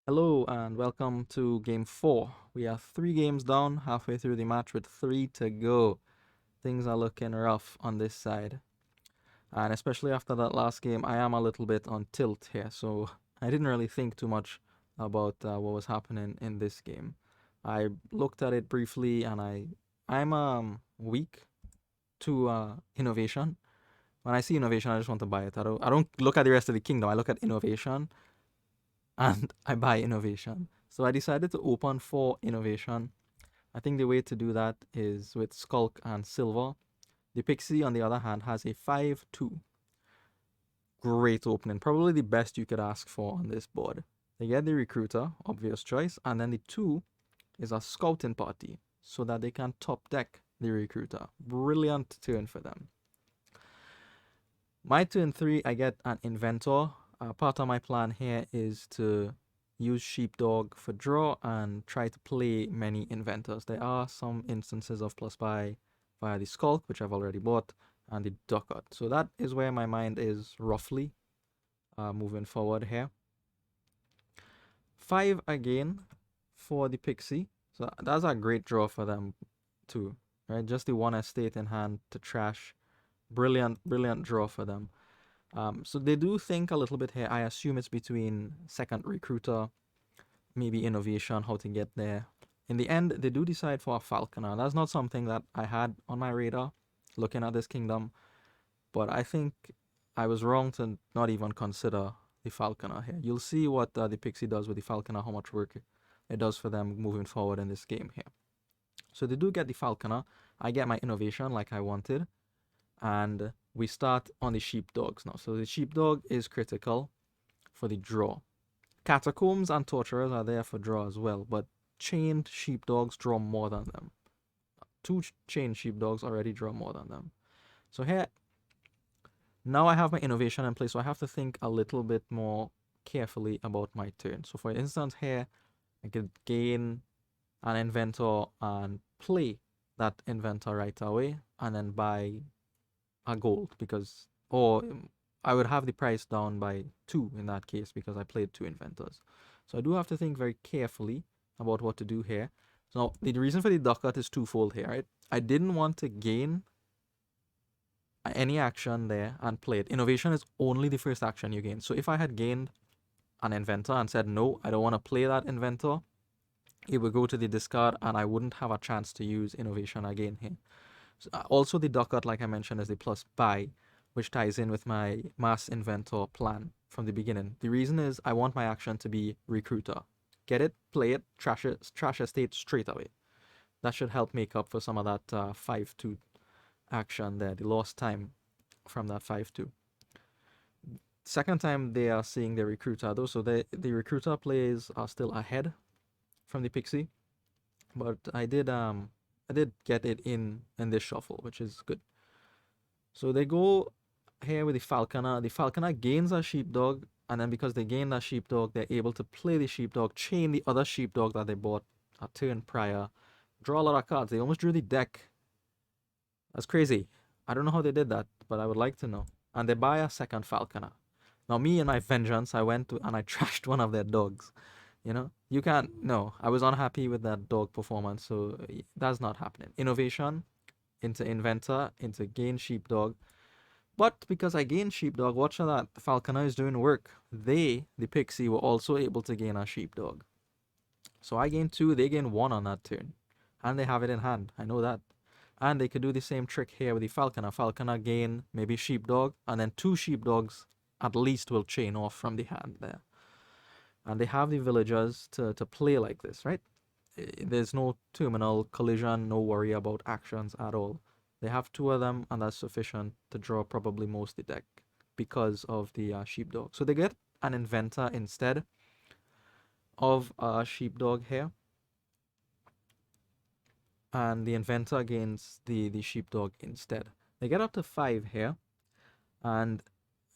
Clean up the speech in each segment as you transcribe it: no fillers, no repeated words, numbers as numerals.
Hello and welcome to game 4. We are 3 games down, halfway through the match with 3 to go. Things are looking rough on this side. And especially after that last game, I am a little bit on tilt here. So I didn't really think too much about what was happening in this game. I looked at it briefly and I'm weak to innovation. When I see innovation, I just want to buy it. I don't look at the rest of the kingdom. I look at innovation and I buy innovation. So I decided to open for innovation. I think the way to do that is with Skulk and Silver. The Pixie, on the other hand, has a 5-2. Great opening. Probably the best you could ask for on this board. They get the Recruiter, obvious choice, and then the 2 is a Scouting Party so that they can top deck the Recruiter. Brilliant turn for them. My turn 3, I get an Inventor. Part of my plan here is to use Sheepdog for draw and try to play many Inventors. There are some instances of plus buy via the Skulk, which I've already bought, and the Ducat. So that is where my mind is roughly moving forward here. 5 again for the Pixie. So that's a great draw for them too, right? Just the one estate in hand to trash. Brilliant, brilliant draw for them. So they do think a little bit here. I assume it's between second recruiter, maybe innovation, how to get there. In the end, they do decide for a falconer. That's not something that I had on my radar looking at this kingdom, but I think I was wrong to not even consider the falconer here. You'll see what the Pixie does with the falconer, how much work it does for them moving forward in this game here. So they do get the falconer. I get my innovation like I wanted, and we start on the sheepdogs now. So the sheepdog is critical for the draw. Catacombs and torturers are there for draw as well, but chained sheepdogs draw more than them. Two chained sheepdogs already draw more than them. So here, now I have my innovation in place, so I have to think a little bit more carefully about my turn. So for instance here, I could gain an inventor and play that inventor right away and then buy a gold because, or I would have the price down by 2 in that case because I played 2 inventors. So I do have to think very carefully about what to do here. So the reason for the ducat is twofold here, right? I didn't want to gain any action there and play it. Innovation is only the first action you gain. So if I had gained an inventor and said, no, I don't want to play that inventor, it would go to the discard and I wouldn't have a chance to use innovation again here. So, also, the ducat, like I mentioned, is the plus buy, which ties in with my mass inventor plan from the beginning. The reason is I want my action to be recruiter. Get it, play it, trash estate straight away. That should help make up for some of that 5-2 action there, the lost time from that 5-2. Second time they are seeing the recruiter though, so the recruiter plays are still ahead from the Pixie, but I did get it in this shuffle, which is good. So they go here with the falconer. The falconer gains a sheepdog, and then because they gain that sheepdog, they're able to play the sheepdog, chain the other sheepdog that they bought a turn prior, draw a lot of cards. They almost drew the deck. That's crazy. I don't know how they did that, but I would like to know. And they buy a second falconer. Now, me and my vengeance, I went to and I trashed one of their dogs. You know, you can't. No, I was unhappy with that dog performance, so that's not happening. Innovation into inventor into gain sheepdog. But because I gained sheepdog, watch how that falconer is doing work. They, the Pixie, were also able to gain a sheepdog. So I gained 2, they gained 1 on that turn. And they have it in hand. I know that. And they could do the same trick here with the falconer. Falconer gain maybe sheepdog, and then 2 sheepdogs at least will chain off from the hand there. And they have the villagers to play like this, right? There's no terminal collision, no worry about actions at all. They have 2 of them, and that's sufficient to draw probably most of the deck because of the sheepdog. So they get an inventor instead of a sheepdog here, and the inventor gains the sheepdog instead. They get up to 5 here, and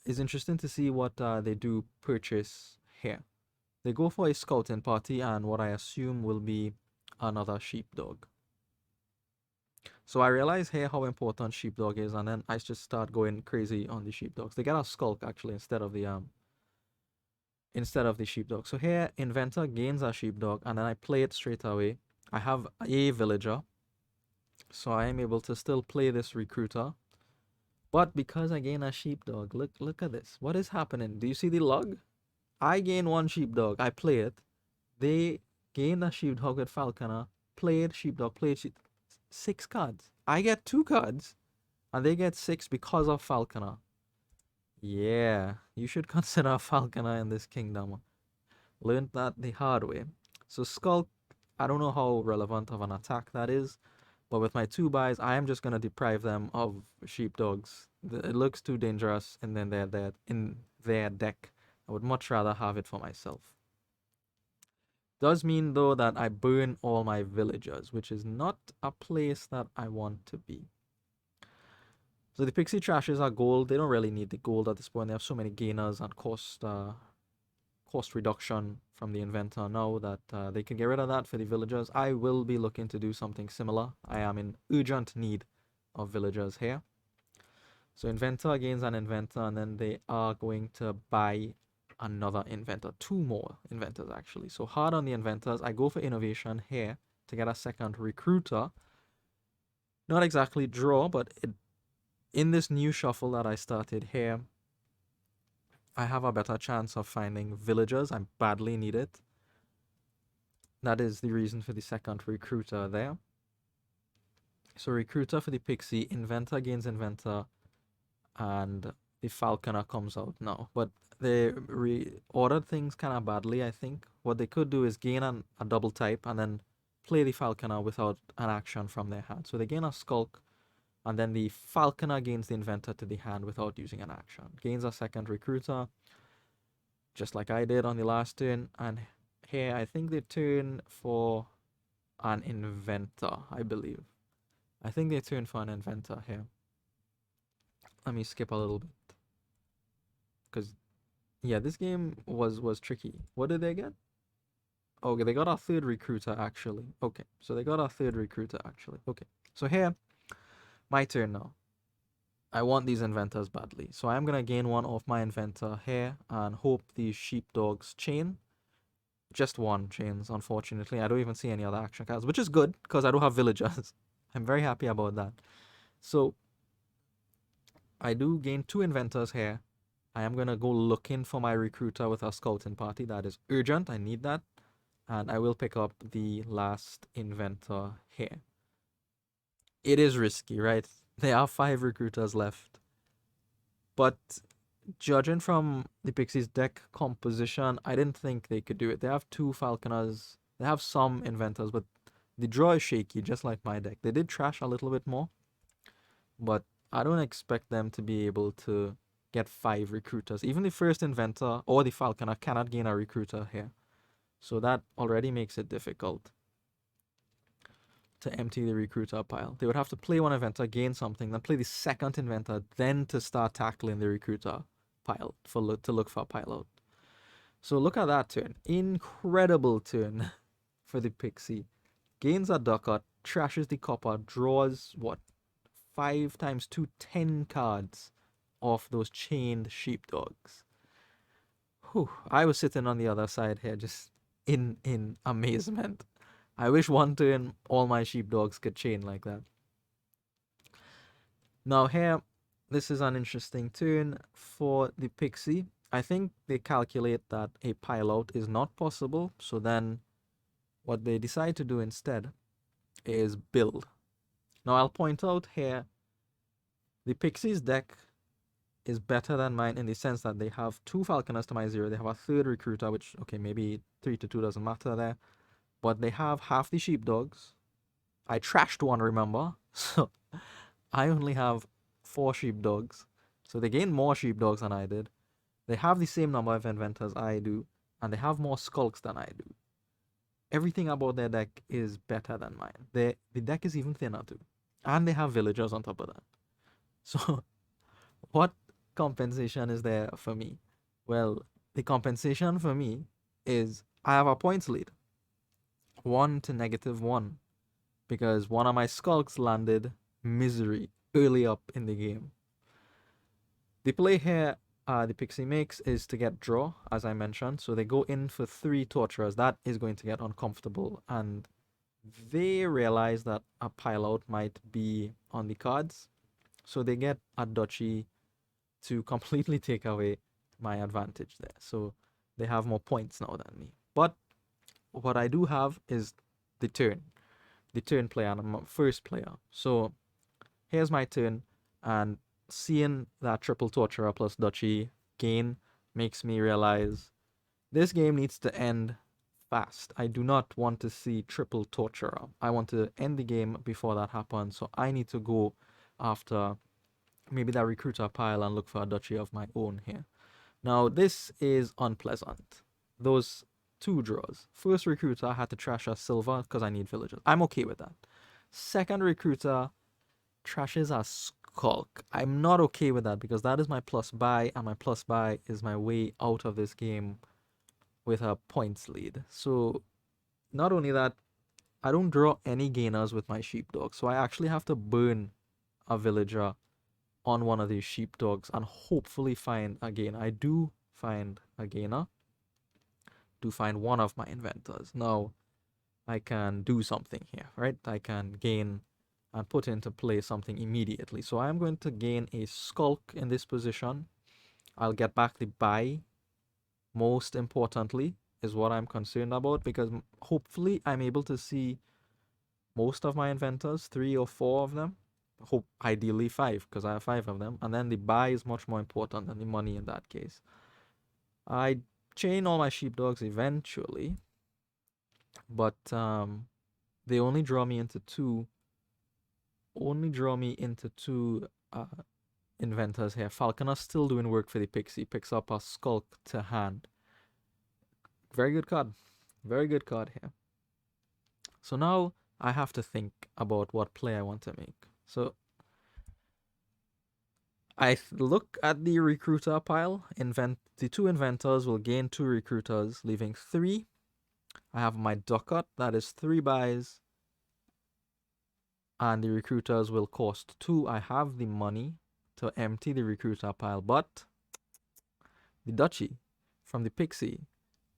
it's interesting to see what they do purchase here. They go for a scouting party and what I assume will be another sheepdog. So I realize here how important sheepdog is, and then I just start going crazy on the sheepdogs. They get a skulk actually instead of the sheepdog. So here, inventor gains a sheepdog, and then I play it straight away. I have a villager, so I am able to still play this recruiter. But because I gain a sheepdog, look at this. What is happening? Do you see the log? I gain one sheepdog. I play it. They gain a sheepdog with falconer. Played sheepdog. Played 6 cards. I get 2 cards, and they get 6 because of falconer. Yeah, you should consider falconer in this kingdom. Learned that the hard way. So Skulk, I don't know how relevant of an attack that is, but with my 2 buys, I am just gonna deprive them of sheepdogs. It looks too dangerous, and then they're in their deck. I would much rather have it for myself. Does mean though that I burn all my villagers, which is not a place that I want to be. So the Pixie trashes are gold. They don't really need the gold at this point. They have so many gainers and cost reduction from the inventor now that they can get rid of that for the villagers. I will be looking to do something similar. I am in urgent need of villagers here. So inventor gains an inventor, and then they are going to buy another inventor. 2 more inventors actually. So hard on the inventors. I go for innovation here to get a second recruiter. Not exactly draw, but in this new shuffle that I started here, I have a better chance of finding villagers. I badly need it. That is the reason for the second recruiter there. So recruiter for the Pixie, inventor gains inventor, and the falconer comes out now. But they reordered things kind of badly, I think. What they could do is gain a double type and then play the falconer without an action from their hand. So they gain a skulk, and then the falconer gains the inventor to the hand without using an action. Gains a second recruiter, just like I did on the last turn. And here, I think they turn for an inventor, I believe. I think they turn for an inventor here. Let me skip a little bit. Because, yeah, this game was tricky. What did they get? Okay, they got a third recruiter, actually. Okay, so they got a third recruiter, actually. Okay, so here, my turn now. I want these inventors badly. So I'm going to gain one off my inventor here and hope these sheepdogs chain. Just 1 chains, unfortunately. I don't even see any other action cards, which is good because I don't have villagers. I'm very happy about that. So I do gain 2 inventors here. I am going to go looking for my recruiter with a scouting party. That is urgent. I need that. And I will pick up the last inventor here. It is risky, right? There are 5 recruiters left. But judging from the Pixies' deck composition, I didn't think they could do it. They have 2 falconers. They have some inventors, but the draw is shaky, just like my deck. They did trash a little bit more, but I don't expect them to be able to get 5 recruiters. Even the first inventor or the falconer cannot gain a recruiter here. So that already makes it difficult to empty the recruiter pile. They would have to play 1 inventor, gain something, then play the second inventor, then to start tackling the recruiter pile to look for a pile out. So look at that turn. Incredible turn for the Pixie. Gains a ducat, trashes the copper, draws what? 5 times 2, 10 cards off those chained sheepdogs. Whew, I was sitting on the other side here just in amazement. I wish one turn all my sheepdogs could chain like that. Now here, this is an interesting turn for the Pixie. I think they calculate that a pile out is not possible, so then what they decide to do instead is build. Now I'll point out here, the Pixie's deck is better than mine in the sense that they have 2 falconers to my 0. They have a third recruiter, which, okay, maybe 3 to 2 doesn't matter there. But they have half the sheepdogs. I trashed 1, remember? So I only have 4 sheepdogs. So they gain more sheepdogs than I did. They have the same number of inventors I do. And they have more skulks than I do. Everything about their deck is better than mine. The deck is even thinner too. And they have villagers on top of that. So what compensation is there for me? Well, the compensation for me is I have a points lead. 1 to -1. Because one of my skulks landed misery early up in the game. The play here the Pixie makes is to get draw, as I mentioned. So they go in for 3 torturers. That is going to get uncomfortable. And they realize that a pile out might be on the cards. So they get a duchy to completely take away my advantage there. So they have more points now than me. But what I do have is the turn player, and I'm a first player. So here's my turn, and seeing that triple torturer plus duchy gain makes me realize this game needs to end fast. I do not want to see triple torturer. I want to end the game before that happens, so I need to go after maybe that recruiter pile and look for a duchy of my own here. Now, this is unpleasant. Those 2 draws. First recruiter, I had to trash a silver because I need villagers. I'm okay with that. Second recruiter trashes a skulk. I'm not okay with that because that is my plus buy, and my plus buy is my way out of this game with a points lead. So, not only that, I don't draw any gainers with my sheepdog. So I actually have to burn a villager on one of these sheepdogs and hopefully find a gainer. I do find a gainer. Do find one of my inventors. Now I can do something here, right? I can gain and put into play something immediately. So I'm going to gain a skulk in this position. I'll get back the buy. Most importantly is what I'm concerned about, because hopefully I'm able to see most of my inventors, 3 or 4 of them. Hope ideally 5, because I have 5 of them. And then the buy is much more important than the money in that case. I chain all my sheepdogs eventually, but they only draw me into 2 inventors here. Falconer's still doing work for the Pixie. Picks up a skulk to hand. Very good card. Very good card here. So now I have to think about what play I want to make. So I look at the recruiter pile. The 2 inventors will gain 2 recruiters, leaving 3. I have my ducat, that is 3 buys. And the recruiters will cost 2. I have the money to empty the recruiter pile, but the duchy from the Pixie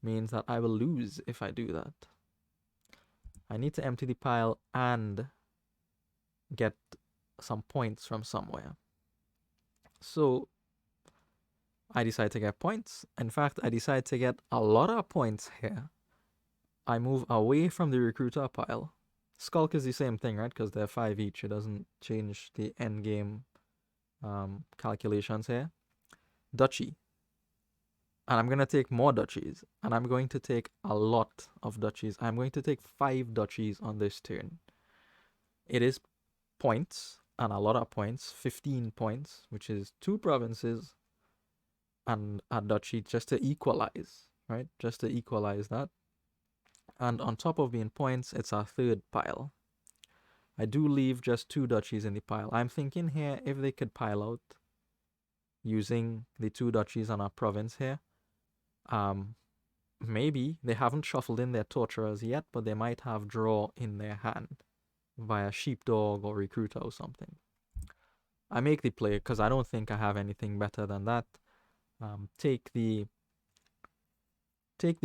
means that I will lose if I do that. I need to empty the pile and get some points from somewhere. So I decide to get points. In fact, I decide to get a lot of points here. I move away from the recruiter pile. Skulk is the same thing, right? Because they're 5 each. It doesn't change the end game calculations here. Duchy. And I'm going to take more duchies. And I'm going to take a lot of duchies. I'm going to take 5 duchies on this turn. It is points, and a lot of points. 15 points, which is 2 provinces and a duchy, just to equalize, right? Just to equalize that. And on top of being points, it's our 3rd pile. I do leave just 2 duchies in the pile. I'm thinking here if they could pile out using the 2 duchies on our province here. Maybe they haven't shuffled in their torturers yet, but they might have draw in their hand via sheepdog or recruiter or something. I make the play because I don't think I have anything better than that. Take the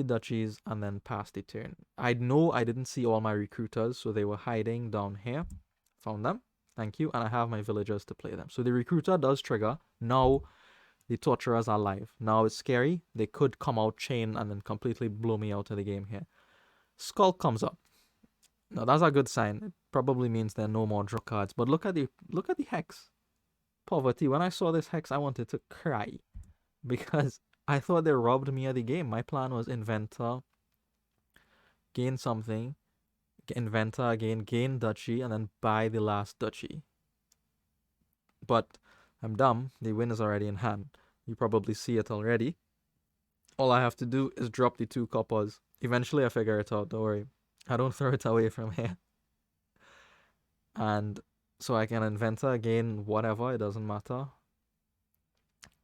duchies and then pass the turn. I know I didn't see all my recruiters, so they were hiding down here. Found them. Thank you. And I have my villagers to play them. So the recruiter does trigger. Now the torturers are live. Now it's scary. They could come out chain and then completely blow me out of the game here. Skull comes up. Now that's a good sign. It probably means there are no more draw cards. But look at the hex. Poverty. When I saw this hex, I wanted to cry. Because I thought they robbed me of the game. My plan was inventor, gain something, inventor again, gain duchy, and then buy the last duchy. But I'm dumb. The win is already in hand. You probably see it already. All I have to do is drop the 2 coppers. Eventually I figure it out, don't worry. I don't throw it away from here. And so I can inventor again, whatever, it doesn't matter.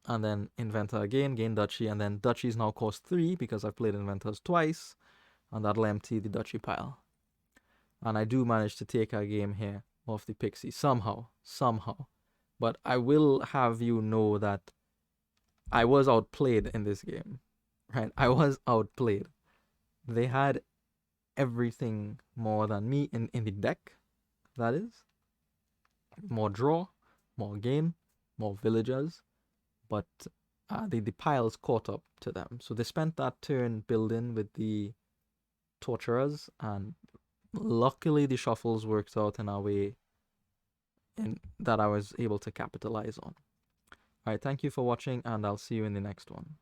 And then inventor again, gain duchy, and then duchies now cost 3 because I've played inventors twice, and that'll empty the duchy pile. And I do manage to take a game here off the Pixie somehow. But I will have you know that I was outplayed in this game, right? I was outplayed. They had everything more than me in the deck, that is. More draw, more gain, more villagers, but the piles caught up to them. So they spent that turn building with the torturers, and luckily the shuffles worked out in a way in that I was able to capitalize on. All right, thank you for watching, and I'll see you in the next one.